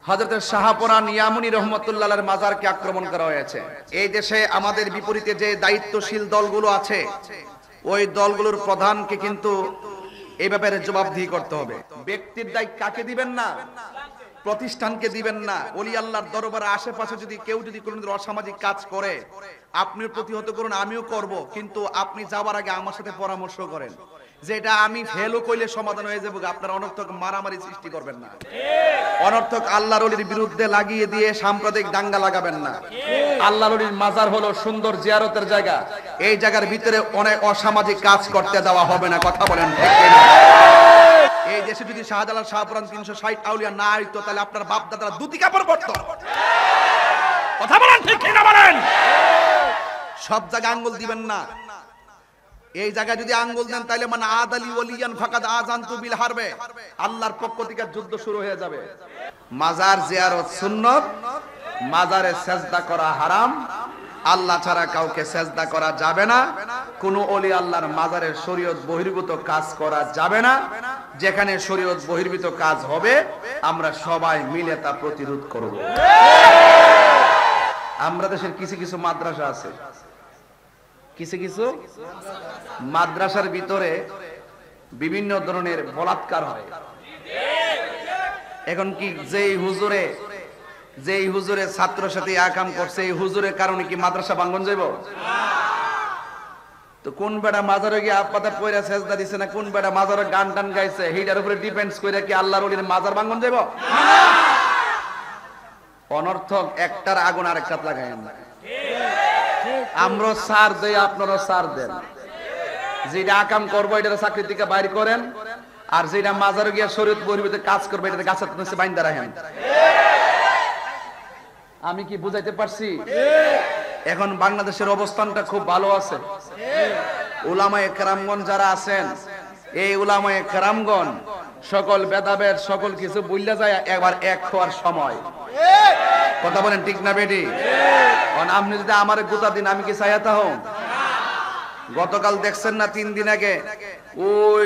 হযরত শাহপরান ইয়ামুনী রহমাতুল্লাহ আলাইহির মাজারকে আক্রমণ করা হয়েছে। এই দেশে আমাদের বিপরীতে যে দায়িত্বশীল দলগুলো আছে, ওই দলগুলোর প্রধানকে কিন্তু এই ব্যাপারে জবাবদিহি করতে হবে। ব্যক্তির দায়িত্ব কাকে দিবেন না, প্রতিষ্ঠানকে দিবেন না। ওলি আল্লাহর দরবারে আশেপাশে যদি কেউ কোনো অসামাজিক কাজ করে, আপনিও প্রতিহত করুন, আমিও করব, কিন্তু আপনি যাওয়ার আগে আমার সাথে পরামর্শ করেন যে এটা আমি ফেলও কইলে সমাধান হয়ে যাবে। আপনারা অনর্থক মারামারি সৃষ্টি করবেন না, অনর্থক আল্লাহর ওলির বিরুদ্ধে লাগিয়ে দিয়ে সাম্প্রদায়িক দাঙ্গা লাগাবেন না। আল্লাহর ওলির মাজার হলো সুন্দর জিয়ারতের জায়গা, এই জায়গার ভিতরে অনেক অসামাজিক কাজ করতে দেওয়া হবে না। কথা বলেন ঠিক কিনা? এই দেশে যদি শাহজালাল শাহপরান 360 আউলিয়া না হইতো, তাহলে আপনার বাপ দাদারা দুটি কাপড় পরতো। কথা বলেন ঠিক কিনা বলেন? সব জায়গায় আঙ্গুল দিবেন না। এই জায়গায় যদি আঙ্গুল দেন, তাহলে মানে আদালি ওলিয়ান ফাকাদ আযানতু বিল হারবে, আল্লাহর পক্ষ থেকে যুদ্ধ শুরু হয়ে যাবে। মাজার জিয়ারত সুন্নাত, মাজারে সেজদা করা হারাম, আল্লাহ ছাড়া কাউকে সেজদা করা যাবে না। কোন ওলি আল্লাহর মাজারে শরীয়ত বহির্ভূত কাজ করা যাবে না। যেখানে শরীয়ত বহির্ভূত কাজ হবে, আমরা সবাই মিলে তা প্রতিরোধ করব। আমরা দেশের কিছু কিছু মাদ্রাসা আছে, কিছু কিছু মাদ্রাসার ভিতরে বিভিন্ন ধরনের বলাৎকার হয়। এখন কি যেই হুজুরে ছাত্রের সাথে আকাম করছে, এই হুজুরের কারণে কি মাদ্রাসা ভাঙন যাইব? তো কোন বেটা মাজারে গিয়ে আপাতা পয়রা সেজদা দিছে না, কোন বেটা মাজারে গান টান গাইছে, এইটার উপরে ডিপেন্ডস করে কি আল্লাহর ওলির মাজার ভাঙন যাইব? অনর্থক একটার আগুন আরেকটাত লাগায়েন না। আমরা সার দেই, আপনারা সার দেন। যেটা আকাম করবো এটা চাকরি থেকে বাইর করেন, আর যেটা মাজারে গিয়ে শরীয়ত বহির্ভূত কাজ করবে এটা গাছের নিচে বাইন্দা রাখেন। আমি কি বুঝাইতে পারছি? এখন বাংলাদেশের অবস্থানটা খুব ভালো আছে। উলামায়ে কেরামগণ যারা আছেন, এই উলামায়ে কেরামগণ সকল ভেদাভেদ সকল কিছু ভুলে যায় একবার এক হওয়ার সময়। কথা বলেন ঠিক না বেটি? কারণ আপনি যদি আমার গোটা দিন, আমি কি চাইতা হম? গতকাল দেখছেন না, 3 দিন আগে ওই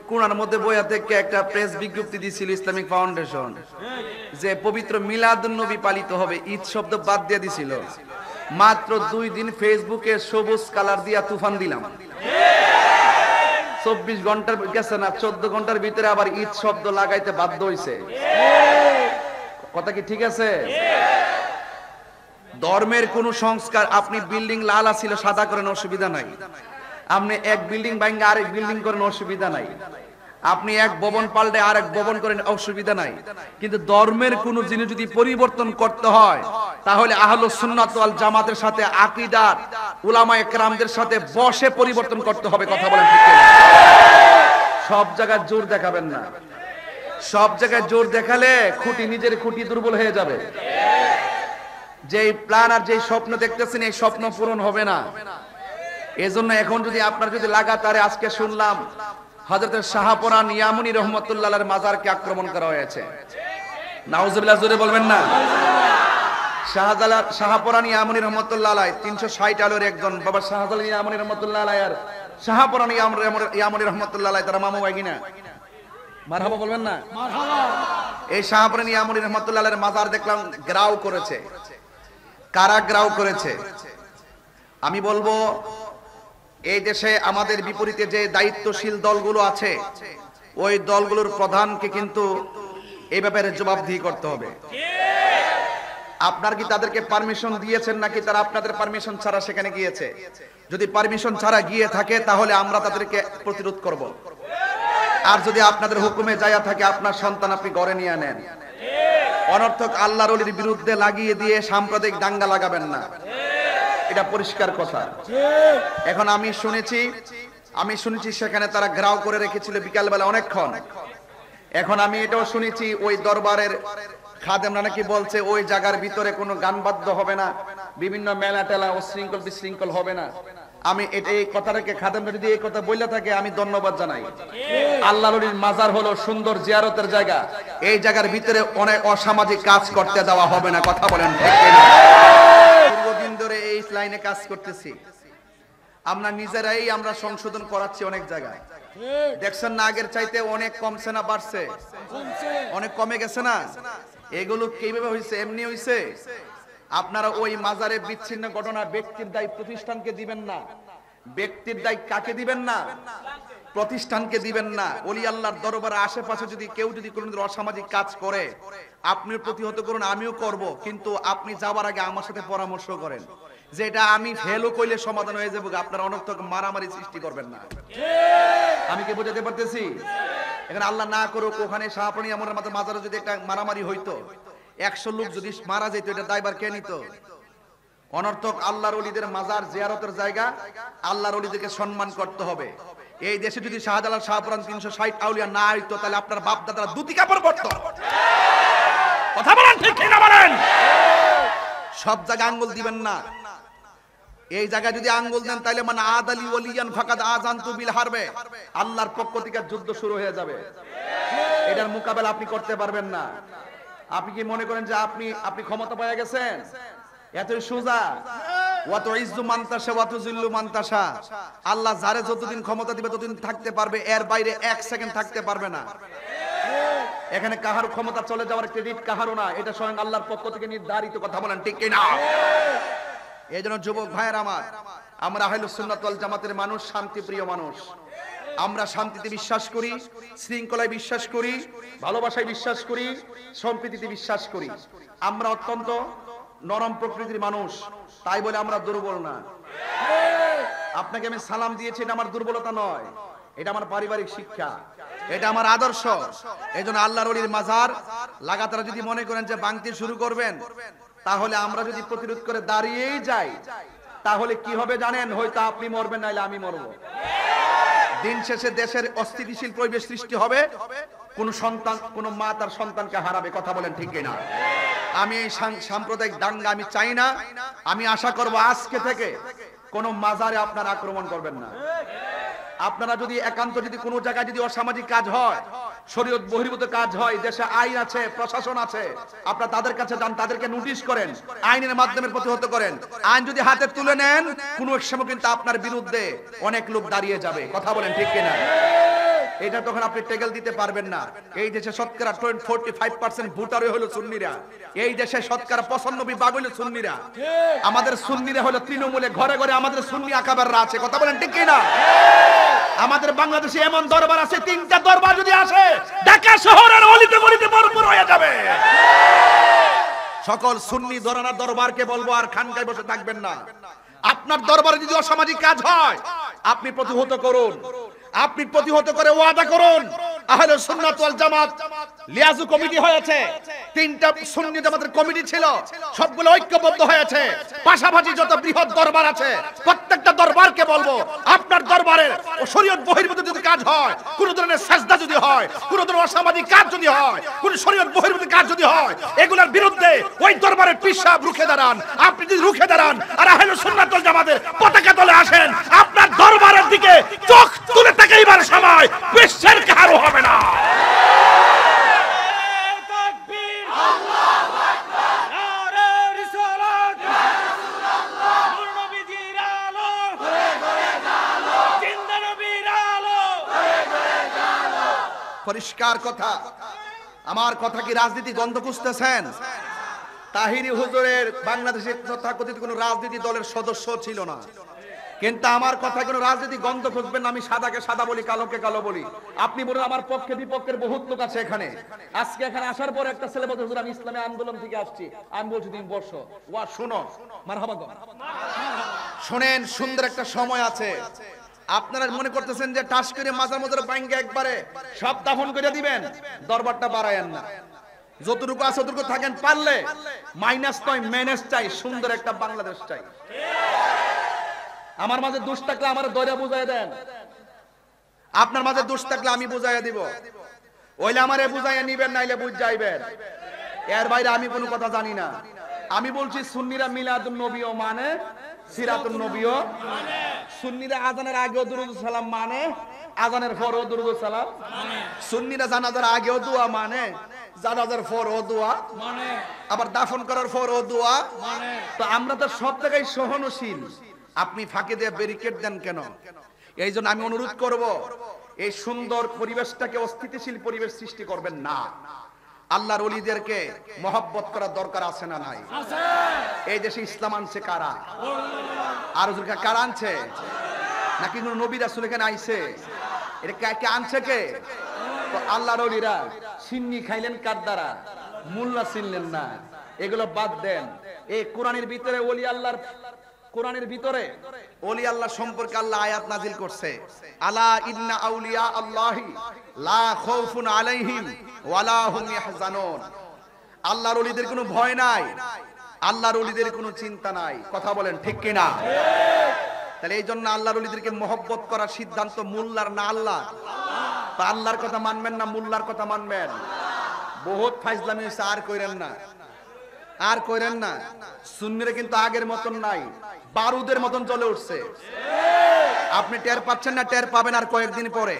কোণার মধ্যে বইয়া থেকে একটা প্রেস বিজ্ঞপ্তি দিয়েছিল ইসলামিক ফাউন্ডেশন, যে পবিত্র মিলাদুন নবী পালিত হবে, ঈদ শব্দ বাদ দিয়ে দিছিল। মাত্র 2 দিন ফেসবুকে সবুজ কালার দিয়া তুফান দিলাম। 24 ঘন্টার গেছে না, 14 ঘন্টার ভিতরে আবার ঈদ শব্দ লাগাইতে বাধ্য হইছে। কথা কি ঠিক আছে? ধর্মের কোন সংস্কার, আপনি বিল্ডিং লাল ছিল সাদা করেন, অসুবিধা নাই। আপনি এক বিল্ডিং ভাঙে আরেক বিল্ডিং করেন, অসুবিধা নাই। আপনি এক ভবন পাল্টে আরেক ভবন করেন, অসুবিধা নাই। কিন্তু ধর্মের কোন জিনিস যদি পরিবর্তন করতে হয়, তাহলে আহলুস সুন্নাত ওয়াল জামাতের সাথে আকীদার উলামায়ে কেরামদের সাথে বসে পরিবর্তন করতে হবে। কথা বলেন ঠিক কিনা? সব জায়গায় জোর দেখাবেন না। সব জায়গায় জোর দেখালে নিজের খুঁটি দুর্বল হয়ে যাবে। যে প্ল্যান আর যে স্বপ্ন দেখতেছেন, এই স্বপ্ন পূরণ হবে না। এজন্য এখন যদি আপনার যদি লাগাতারে, আজকে শুনলাম হযরত শাহপরান ইয়ামুনী রহমাতুল্লাহ আলাইহির মাজারকে আক্রমণ করা হয়েছে। নাউজুবিল্লাহ, জোরে বলবেন না? শাহপরান ইয়ামুনী রহমাতুল্লাহ আলাইহি 360 আলোর একজন বাবা শাহজালাল ইয়ামুনী রহমাতুল্লাহ আলাইহি আর শাহপরান ইয়ামুনী রহমাতুল্লাহ আলাইহি তারা মামু ভাই কিনা? মারহাবা বলবেন না? মারহাবা। এই শাহপরান ইয়ামুনী রহমাতুল্লাহ আলাইহির মাজার দেখলাম গ্রাউ করেছে। কারা গ্রাউ করেছে? আমি বলবো, এই দেশে আমাদের বিপরীতে যে দায়িত্বশীল দলগুলো আছে, ওই দলগুলোর প্রধানকে কিন্তু এই ব্যাপারে জবাবদিহি করতে হবে। আপনার কি তাদেরকে পারমিশন দিয়েছেন, নাকি তারা আপনাদের পারমিশন ছাড়া সেখানে গিয়েছে? যদি পারমিশন ছাড়া গিয়ে থাকে, তাহলে আমরা তাদেরকে প্রতিরোধ করব। আর যদি আপনাদের হুকুমে যায়া থাকে, আপনার সন্তান আপনি ঘরে নিয়ে নেন। অনর্থক আল্লাহর ওলির বিরুদ্ধে লাগিয়ে দিয়ে সাম্প্রদায়িক দাঙ্গা লাগাবেন না। এটা পরিষ্কার কথা। এখন আমি শুনেছি সেখানে তারা ঘেরাও করে রেখেছিল বিকালবেলা অনেকক্ষণ। এখন আমি এটাও শুনেছি ওই দরবারের খাদেমরা নাকি বলছে ওই জায়গার ভিতরে কোনো গান বাদ্য হবে না, বিভিন্ন মেলা টেলা উশৃঙ্খল বিশৃঙ্খল হবে না। আমি এই কথাটাকে খাদেমরা যদি এই কথা বললে থাকে, আমি ধন্যবাদ জানাই। আল্লাহর ওলির মাজার হলো সুন্দর জিয়ারতের জায়গা, এই জায়গার ভিতরে অনেক অসামাজিক কাজ করতে দেওয়া হবে না। কথা বলেন ঠিক কিনা? দীর্ঘদিন ধরে এই লাইনে কাজ করতেছি, আমরা নিজেরাই আমরা সংশোধন করাচ্ছি অনেক জায়গায়। দেখছেন না, আগের চাইতে অনেক কমছে না বাড়ছে? অনেক কমে গেছে না? এগুলো কিভাবে হয়েছে? এমনি হয়েছে। আপনারা ওই মাজারে বিচ্ছিন্ন ঘটনা ব্যক্তির দায় প্রতিষ্ঠানকে দিবেন না। ব্যক্তির দায় কাকে দিবেন না? প্রতিষ্ঠানকে দিবেন না। ওলি আল্লাহর দরবারে আশেপাশে যদি কেউ যদি কোনো অসামাজিক কাজ করে, আপনিও প্রতিহত করুন, আমিও করব, কিন্তু আপনি যাওয়ার আগে আমার সাথে পরামর্শ করেন যে এটা আমি ফেলও কইলে সমাধান হয়ে যাবে। আপনারা অনর্থক মারামারি সৃষ্টি করবেন না। আমি কি বোঝাতে পারতেছি? এখানে আল্লাহ না করুক ওখানে শাহপুরানী আমার মাজারে যদি একটা মারামারি হইতো, 100 লোক যদি মারা যেত, এটা দায়ভার কে নিত? অনর্থক আল্লাহর ওলিদের মাজার জিয়ারতের জায়গা, আল্লাহর ওলিদেরকে সম্মান করতে হবে। এই দেশে যদি শাহজালাল শাহপুরান 360 আউলিয়া না হইতো, তাহলে আপনার বাপ দাদারা দুটি কাপড় পরতো। কথা বলেন ঠিক কি না বলেন? সব জায়গায় আঙ্গুল দিবেন না। এই জায়গায় যদি আঙ্গুল দেন তাহলে মানে আদালি ওলিয়ান ফাকাদ আযানতু বিল হারবে, আল্লাহর পক্ষ থেকে যুদ্ধ শুরু হয়ে যাবে। এটার মোকাবেলা আপনি করতে পারবেন না। আপনি কি মনে করেন যে আপনি ক্ষমতা পেয়ে গেছেন? এতই সোজা। ওয়া তুইজ্জু মান তাশা ওয়া তুযিল্লু মান তাশা। আল্লাহ যারে যতদিন ক্ষমতা দিবে ততদিন থাকতে পারবে, এর বাইরে 1 সেকেন্ড থাকতে পারবে না। এখানে কাহার ক্ষমতা চলে যাওয়ার ক্রেডিট কাহারও না, এটা স্বয়ং আল্লাহর পক্ষ থেকে নির্ধারিত। কথা বলেন ঠিক কি না? এইজন্য যুবক ভাইয়ের আমার, আমরা আহলুস সুন্নাত ওয়াল জামাতের মানুষ, শান্তিপ্রিয় মানুষ। আমরা শান্তিতে বিশ্বাস করি, শৃঙ্খলায় বিশ্বাস করি, ভালোবাসায় বিশ্বাস করি, সম্প্রীতিতে বিশ্বাস করি। আমরা অত্যন্ত নরম প্রকৃতির মানুষ, তাই বলে আমরা দুর্বল না। আপনাকে আমি সালাম দিয়েছি, এটা আমার দুর্বলতা নয়, এটা আমার পারিবারিক শিক্ষা, এটা আমার আদর্শ। এইজন্য আল্লাহর ওলির মাজার লাগাতার যদি মনে করেন যে ভাঙতে শুরু করবেন, তাহলে আমরা যদি প্রতিরোধ করে দাঁড়িয়েই যাই, তাহলে কি হবে জানেন? হয়তো আপনি মরবেন, নাইলে আমি মরব। দিন শেষে দেশের অস্থিতিশীল পরিবেশ সৃষ্টি হবে, কোন সন্তান, কোন মা তার সন্তানকে হারাবে। কথা বলেন ঠিক কিনা? আমি এই সাম্প্রদায়িক দাঙ্গা আমি চাই না। আমি আশা করব আজকে থেকে কোন মাজারে আপনারা আক্রমণ করবেন না। আপনারা যদি একান্ত যদি কোনো জায়গায় যদি অসামাজিক কাজ হয়, শরীয়ত বহির্ভূত কাজ হয়, দেশে আইন আছে, প্রশাসন আছে, আপনারা তাদের কাছে যান, তাদেরকে নোটিশ করেন, আইনের মাধ্যমে প্রতিহত করেন। আইন যদি হাতে তুলে নেন, কোনো এক সময় কিন্তু আপনার বিরুদ্ধে অনেক লোক দাঁড়িয়ে যাবে। কথা বলেন ঠিক কিনা? এটা তখন আপনি টেকেল দিতে পারবেন না। এই দেশে শতকরা 45% ভোটারই হলো সুন্নিরা। এই দেশে শতকরা 95% হলো সুন্নিরা। আমাদের সুন্নিরা হলো তৃণমূলে, ঘরে ঘরে আমাদের সুন্নি আকাবাররা আছে। কথা বলেন ঠিক কিনা? আমাদের বাংলাদেশে এমন দরবার আছে, 3টা দরবার যদি আসে, ঢাকা শহরের অলিতে গলিতে ভরপুর হয়ে যাবে। সকল সুন্নি দরানা দরবারকে বলবো আর খানকায় বসে থাকবেন না। আপনার দরবারে যদি অসামাজিক কাজ হয়, আপনি প্রতিহত করুন। আপনি প্রতিহত করে ওয়াদা করুন। আহলে সুন্নাত ওয়াল জামাত লিয়াজু কমিটি হয়েছে, 3টা সুন্নি জামাতের কমিটি ছিল, সবগুলো ঐক্যবদ্ধ হয়েছে। পাশাপাশি যত বৃহৎ দরবার আছে, প্রত্যেকটা দরবারকে বলবো, আপনার দরবারের শরীয়ত বহির্ভূত যদি কাজ হয়, কোন ধরনের সাজদা যদি হয়, কোন ধরনের অসামাজিক কাজ যদি হয়, কোন শরীয়ত বহির্ভূত কাজ যদি হয়, এগুলোর বিরুদ্ধে ওই দরবারের পীর সাহেব রুখে দাঁড়ান। আপনি যদি রুখে দাঁড়ান আর আহলে সুন্নাত ওয়াল জামাতের পতাকা তলে আসেন, আপনার দরবারের দিকে চোখ তুলে তাকাইবার সময় বিশ্বের কারো হবে না। পরিষ্কার কথা। আমার কথা কি রাজনীতি গন্ধ খুঁজতেছেন? তাহিরি হুজুরের বাংলাদেশে তথাকথিত কোন রাজনীতি দলের সদস্য ছিল না, কিন্তু আমার কথা কোনো রাজনীতি গন্ধ খুঁজবেন না। আমি সাদাকে সাদা বলি, কালোকে কালো বলি। আপনি বলুন, আমার পক্ষে বিপক্ষের বহুত লোক আছে এখানে। আজকে এখানে আসার পর একটা ছেলে বলতে, হুজুর আমি ইসলামী আন্দোলন থেকে আসছি। আমি বলছি তুমি বসো, ওয়া শুনো, মারহাবা গো। শুনেন, সুন্দর একটা সময় আছে। আপনারা মনে করতেছেন যে টাস করে মাজার মধ্যে বাইঙ্গে একবারে সব দাফন করে দিবেন, দরবারটা বাড়ায়েন না। যতটুকু আছে ততটুকু থাকেন, পারলে মাইনাস নয় মেনেস চাই, সুন্দর একটা বাংলাদেশ চাই। আমার মাঝে দোষ থাকলে আমার দয়া বুঝাই দেন, আপনার মাঝে দোষ থাকলে আমি বুঝাইয়া দিব। ওইলে আমারে বুঝাইয়া নিবেন, নাইলে বুঝ যাইবেন। এর বাইরে আমি কোনো কথা জানি না। আমি বলছি সুন্নিরা মিলাদুন নবীও মানে, সিরাতুন নবীও মানে। সুন্নিরা আজানের আগেও দুরূদ সালাম মানে, আজানের পরেও দুরূদ সালাম মানে। সুন্নিরা জানাজার আগেও দোয়া মানে, জানাজার পরেও দোয়া মানে, আবার দাফন করার পরেও দোয়া মানে। তো আমরা তো সব জায়গায় সহনশীল। আপনি ফাঁকে দিয়ে ব্যারিকেড দেন কেন? এই জন্য আমি অনুরোধ করব, এই সুন্দর পরিবেশটাকে অস্থিতিশীল পরিবেশ সৃষ্টি করবেন না। আল্লাহর ওলিদেরকে মহব্বত করার দরকার আছে না নাই? এই দেশে ইসলাম আনছে কারা? আর কারা আনছে? নাকি কোন নবী রাসূল এখানে আইছে? এটা কে আনছে? কে? তো আল্লাহর ওলিরা সিন্নি খাইলেন কার দ্বারা? মোল্লা চিনলেন না। এগুলো বাদ দেন। এই কোরআনের ভিতরে ওলি আল্লাহর, কোরআনের ভিতরে ওলি আল্লাহ সম্পর্কে আল্লাহ আয়াত নাজিল করছে, আলা ইন্না আউলিয়া আল্লাহি লা খাউফুন আলাইহিম ওয়ালা হুম ইয়াহজানুন। আল্লাহর ওলিদের কোনো ভয় নাই, আল্লাহর ওলিদের কোনো চিন্তা নাই। কথা বলেন ঠিক কি না? তাহলে এই জন্য আল্লাহর ওলিদেরকে মহব্বত করার সিদ্ধান্ত মোল্লার না আল্লাহ? তা আল্লাহর কথা মানবেন না মোল্লার কথা মানবেন? বহুত ফাইজলামি হইছে, আর কইরেন না, আর কইরেন না। সুন্নিরা কিন্তু আগের মতন নাই, বারুদের মতন চলে উঠছে। আপনি টের পাচ্ছেন না? টের পাবেন আর কয়েকদিন পরে।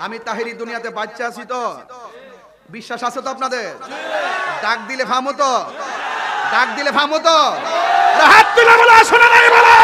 আমি তাহিরি দুনিয়াতে বাচ্চা আছি তো, বিশ্বাস আছে তো আপনাদের? ডাক দিলে ফামো তো, ডাক দিলে ফামো তো। হাত তুলে বলো, শোনা নাই বলো।